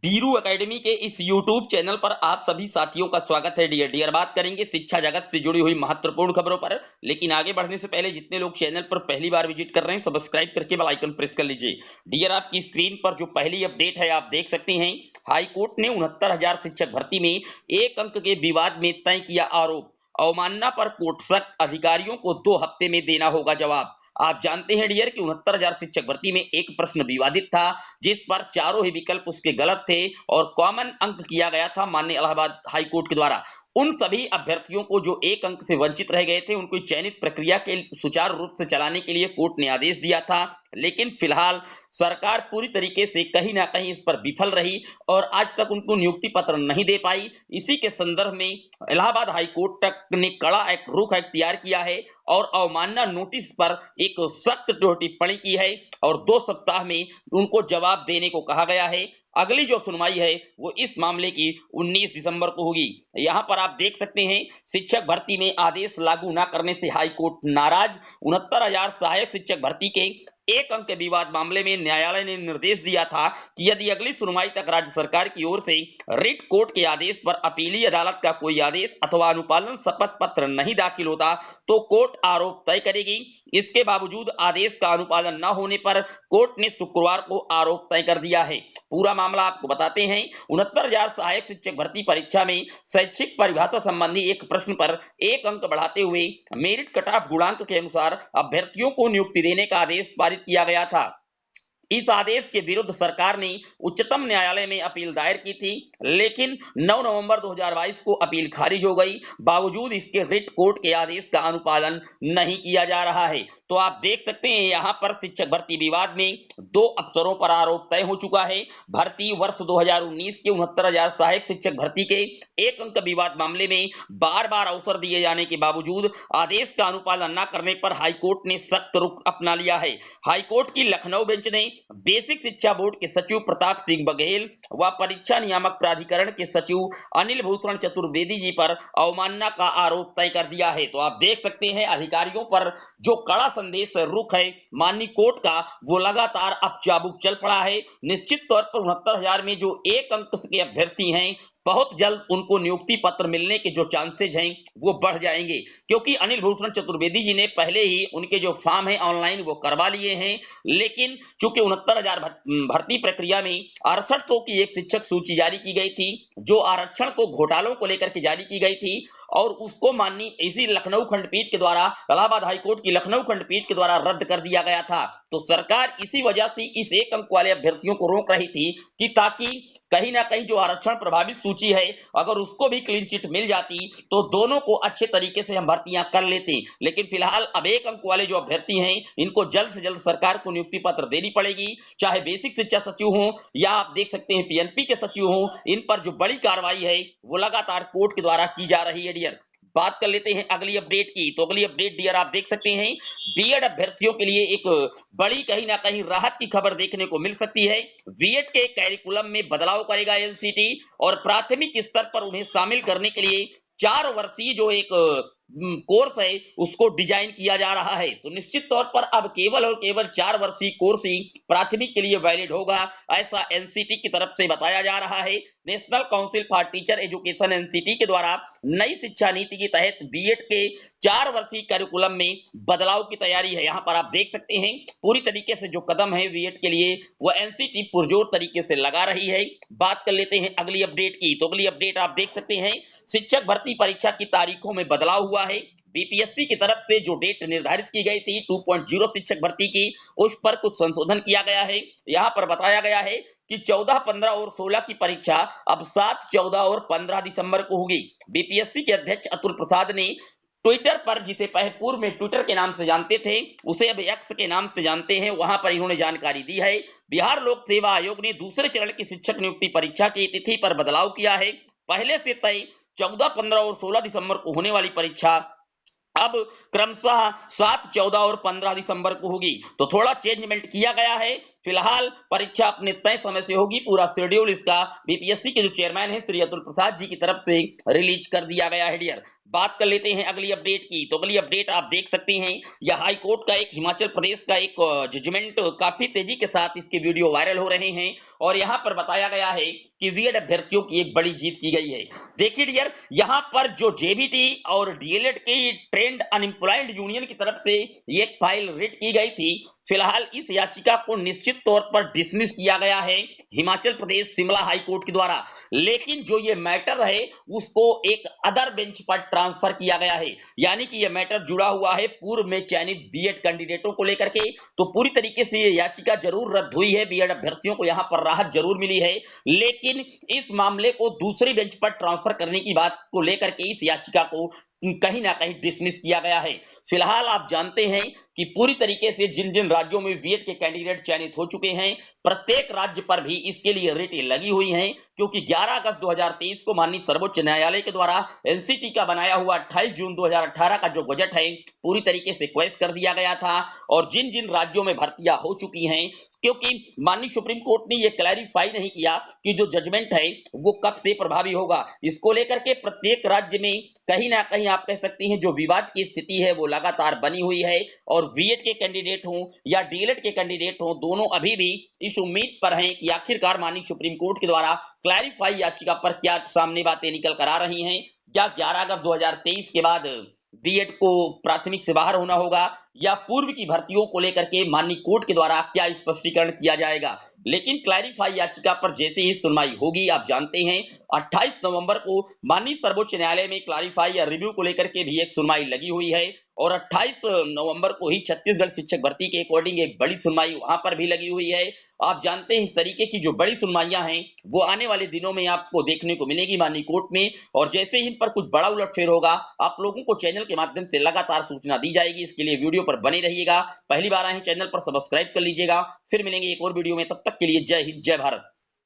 Biru academy के इस YouTube channel पर आप सभी साथियों का स्वागत है। डियर बात करेंगे शिक्षा जगत से जुड़ी हुई महत्वपूर्ण खबरों पर। लेकिन आगे बढ़ने से पहले जितने लोग चैनल पर पहली बार विजिट कर रहे हैं, सब्सक्राइब करके बेल आइकन प्रेस कर लीजिए। डियर, आपकी स्क्रीन पर जो पहली अपडेट है आप देख सकते हैं। हाई कोर्ट ने 69,000 शिक्षक भर्ती में एक अंक के विवाद में तय किया आरोप। अवमानना पर कोर्ट सख्त, अधिकारियों को 2 हफ्ते में देना होगा जवाब। आप जानते हैं डियर कि 69,000 शिक्षक भर्ती में एक प्रश्न विवादित था, जिस पर चारों ही विकल्प उसके गलत थे और कॉमन अंक किया गया था माननीय इलाहाबाद हाई कोर्ट के द्वारा। उन सभी अभ्यर्थियों को जो एक अंक से वंचित रह गए थे, उनको चयनित प्रक्रिया के सुचारू रूप से चलाने के लिए कोर्ट ने आदेश दिया था। लेकिन फिलहाल सरकार पूरी तरीके से कहीं ना कहीं इस पर विफल रही और आज तक उनको नियुक्ति पत्र नहीं दे पाई। इसी के संदर्भ में इलाहाबाद हाई कोर्ट तक ने कड़ा एक रुख अख्तियार किया है और अवमानना नोटिस पर एक सख्त टिप्पणी की है और 2 सप्ताह में उनको जवाब देने को कहा गया है। अगली जो सुनवाई है वो इस मामले की 19 दिसंबर को होगी। यहाँ पर आप देख सकते हैं, शिक्षक भर्ती में आदेश लागू न करने से हाई कोर्ट नाराज। 69,000 सहायक शिक्षक भर्ती के एक अंक के विवाद मामले में न्यायालय ने निर्देश दिया था कि यदि अगली सुनवाई तक राज्य सरकार की ओर से रिट कोर्ट के आदेश पर अपीली अदालत का कोई आदेश अथवा अनुपालन शपथ पत्र नहीं दाखिल होता तो कोर्ट आरोप तय करेगी। इसके बावजूद आदेश का अनुपालन न होने पर कोर्ट ने शुक्रवार को आरोप तय कर दिया है। पूरा मामला आपको बताते हैं। 69,000 सहायक शिक्षक भर्ती परीक्षा में शैक्षिक परिभाषा संबंधी एक प्रश्न पर एक अंक बढ़ाते हुए मेरिट कट ऑफ गुणांक के अनुसार अभ्यर्थियों को नियुक्ति देने का आदेश पारित किया गया था। इस आदेश के विरुद्ध सरकार ने उच्चतम न्यायालय में अपील दायर की थी, लेकिन 9 नवंबर 2022 को अपील खारिज हो गई। बावजूद इसके रिट कोर्ट के आदेश का अनुपालन नहीं किया जा रहा है। तो आप देख सकते हैं यहाँ पर शिक्षक भर्ती विवाद में 2 अफसरों पर आरोप तय हो चुका है। भर्ती वर्ष 2019 के 69,000 सहायक शिक्षक भर्ती के एक अंक विवाद मामले में बार बार अवसर दिए जाने के बावजूद आदेश का अनुपालन न करने पर हाईकोर्ट ने सख्त रुख अपना लिया है। हाईकोर्ट की लखनऊ बेंच ने बेसिक शिक्षा बोर्ड के सचिव प्रताप सिंह बघेल व परीक्षा नियामक प्राधिकरण के सचिव अनिल भूषण चतुर्वेदी जी पर अवमानना का आरोप तय कर दिया है। तो आप देख सकते हैं अधिकारियों पर जो कड़ा संदेश रुख है माननीय कोर्ट का, वो लगातार अब चाबुक चल पड़ा है। निश्चित तौर पर 69,000 में जो एक अंक के अभ्यर्थी हैं, बहुत जल्द उनको नियुक्ति पत्र मिलने के जो चांसेज हैं वो बढ़ जाएंगे, क्योंकि अनिल भूषण चतुर्वेदी जी ने पहले ही उनके जो फॉर्म है ऑनलाइन वो करवा लिए हैं। लेकिन चूंकि 69,000 भर्ती प्रक्रिया में 6800 की एक शिक्षक सूची जारी की गई थी, जो आरक्षण को घोटालों को लेकर के जारी की गई थी और उसको माननीय इसी लखनऊ खंडपीठ के द्वारा, इलाहाबाद हाईकोर्ट की लखनऊ खंडपीठ के द्वारा रद्द कर दिया गया था। तो सरकार इसी वजह से इस एक अंक वाले अभ्यर्थियों को रोक रही थी कि ताकि कहीं ना कहीं जो आरक्षण प्रभावित सूची है, अगर उसको भी क्लीन चिट मिल जाती तो दोनों को अच्छे तरीके से हम भर्तियां कर लेते। लेकिन फिलहाल अब एक अंक वाले जो अभ्यर्थी हैं, इनको जल्द से जल्द सरकार को नियुक्ति पत्र देनी पड़ेगी, चाहे बेसिक शिक्षा सचिव हो या आप देख सकते हैं पीएनपी के सचिव हो। इन पर जो बड़ी कार्रवाई है वो लगातार कोर्ट के द्वारा की जा रही है। डियर, बात कर लेते हैं अगली अपडेट की। तो अगली अपडेट डियर आप देख सकते हैं, बीएड अभ्यर्थियों के लिए एक बड़ी कहीं ना कहीं राहत की खबर देखने को मिल सकती है। बीएड के कैरिकुलम में बदलाव करेगा एनसीटी और प्राथमिक स्तर पर उन्हें शामिल करने के लिए 4 वर्षीय जो एक कोर्स है उसको डिजाइन किया जा रहा है। तो निश्चित तौर पर अब केवल और केवल 4 वर्षीय कोर्स ही प्राथमिक के लिए वैलिड होगा, ऐसा एनसीटी की तरफ से बताया जा रहा है। National council for teacher education NCT के द्वारा नई शिक्षा नीति के तहत बीएड के 4 वर्षीय करिकुलम में बदलाव की तैयारी है। यहाँ पर आप देख सकते हैं पूरी तरीके से जो कदम है बीएड के लिए वो एनसीटी पुरजोर तरीके से लगा रही है। बात कर लेते हैं अगली अपडेट की। तो अगली अपडेट आप देख सकते हैं, शिक्षक भर्ती परीक्षा की तारीखों में बदलाव हुआ है। बीपीएससी की तरफ से जो डेट निर्धारित की गई थी 2.0 शिक्षक भर्ती की, उस पर कुछ संशोधन किया गया है। यहाँ पर बताया गया है कि 14, 15 और 16 की परीक्षा अब 7, 14 और 15 दिसंबर को होगी। बीपीएससी के अध्यक्ष अतुल प्रसाद ने ट्विटर पर, जिसे पूर्व में ट्विटर के नाम से जानते थे उसे अब एक्स के नाम से जानते हैं, वहां पर इन्होंने जानकारी दी है। बिहार लोक सेवा आयोग ने दूसरे चरण की शिक्षक नियुक्ति परीक्षा की तिथि पर बदलाव किया है। पहले से तय 14, 15 और 16 दिसंबर को होने वाली परीक्षा अब क्रमशः 7, 14 और 15 दिसंबर को होगी। तो थोड़ा चेंजमेंट किया गया है। फिलहाल परीक्षा अपने तय समय से होगी। पूरा शेड्यूल इसका बीपीएससी के जो चेयरमैन है श्री अतुल प्रसाद जी की तरफ से रिलीज कर दिया गया है। डियर, बात कर लेते हैं अगली अपडेट की। तो अगली अपडेट आप देख सकते हैं, यह हाई कोर्ट का एक हिमाचल प्रदेश का एक जजमेंट काफी तेजी के साथ इसके वीडियो वायरल हो रहे हैं और यहाँ पर बताया गया है कि बीएड अभ्यर्थियों की एक बड़ी जीत की गई है। देखिए डियर, यहाँ पर जो जेबीटी और डीएलएड की ट्रेंड अनएम्प्लॉयड यूनियन की तरफ से ये एक फाइल रिट की गई थी। फिलहाल इस याचिका को निश्चित तौर पर डिसमिस किया गया है हिमाचल प्रदेश शिमला हाई कोर्ट के द्वारा, लेकिन जो ये मैटर है उसको एक अदर बेंच पर ट्रांसफर किया गया है। यानी कि ये मैटर जुड़ा हुआ है पूर्व में चयनित बीएड कैंडिडेटों को लेकर के। तो पूरी तरीके से ये याचिका जरूर रद्द हुई है, बीएड अभ्यर्थियों को यहाँ पर राहत जरूर मिली है, लेकिन इस मामले को दूसरी बेंच पर ट्रांसफर करने की बात को लेकर के इस याचिका को कहीं ना कहीं डिसमिस किया गया है। फिलहाल आप जानते हैं कि पूरी तरीके से जिन जिन राज्यों में बीएड के कैंडिडेट चयनित हो चुके हैं, प्रत्येक राज्य पर भी इसके लिए रिटें लगी हुई हैं, क्योंकि 11 अगस्त 2023 को माननीय सर्वोच्च न्यायालय के द्वारा एनसीटी का बनाया हुआ 28 जून 2018 का जो बजट है पूरी तरीके से क्वैश कर दिया गया था। और जिन जिन राज्यों में भर्तियां हो चुकी हैं, क्योंकि माननीय सुप्रीम कोर्ट ने ये क्लैरिफाई नहीं किया कि जो जजमेंट है वो कब से प्रभावी होगा, इसको लेकर के प्रत्येक राज्य में कहीं ना कहीं आप कह सकती हैं जो विवाद की स्थिति है वो लगातार बनी हुई है। और बीएड के कैंडिडेट हों या डीएलएड के कैंडिडेट हों, दोनों अभी भी इस उम्मीद पर हैं कि आखिरकार माननीय सुप्रीम कोर्ट के द्वारा क्लैरिफाई याचिका पर क्या सामने बातें निकल कर आ रही हैं। क्या 11 अगस्त 2023 के बाद बीएड को प्राथमिक से बाहर होना होगा या पूर्व की भर्तियों को लेकर के माननीय कोर्ट के द्वारा क्या स्पष्टीकरण किया जाएगा। लेकिन क्लैरिफाई याचिका पर जैसे ही सुनवाई होगी, आप जानते हैं 28 नवंबर को माननीय सर्वोच्च न्यायालय में क्लैरिफाई या रिव्यू को लेकर के भी एक सुनवाई लगी हुई है और 28 नवंबर को ही छत्तीसगढ़ शिक्षक भर्ती के अकॉर्डिंग एक बड़ी सुनवाई वहां पर भी लगी हुई है। आप जानते हैं इस तरीके की जो बड़ी सुनवाइयां हैं वो आने वाले दिनों में आपको देखने को मिलेगी माननीय कोर्ट में, और जैसे ही इन पर कुछ बड़ा उलटफेर होगा आप लोगों को चैनल के माध्यम से लगातार सूचना दी जाएगी। इसके लिए वीडियो पर बने रहिएगा, पहली बार आए हैं चैनल पर सब्सक्राइब कर लीजिएगा। फिर मिलेंगे एक और वीडियो में, तब तक के लिए जय हिंद जय भारत।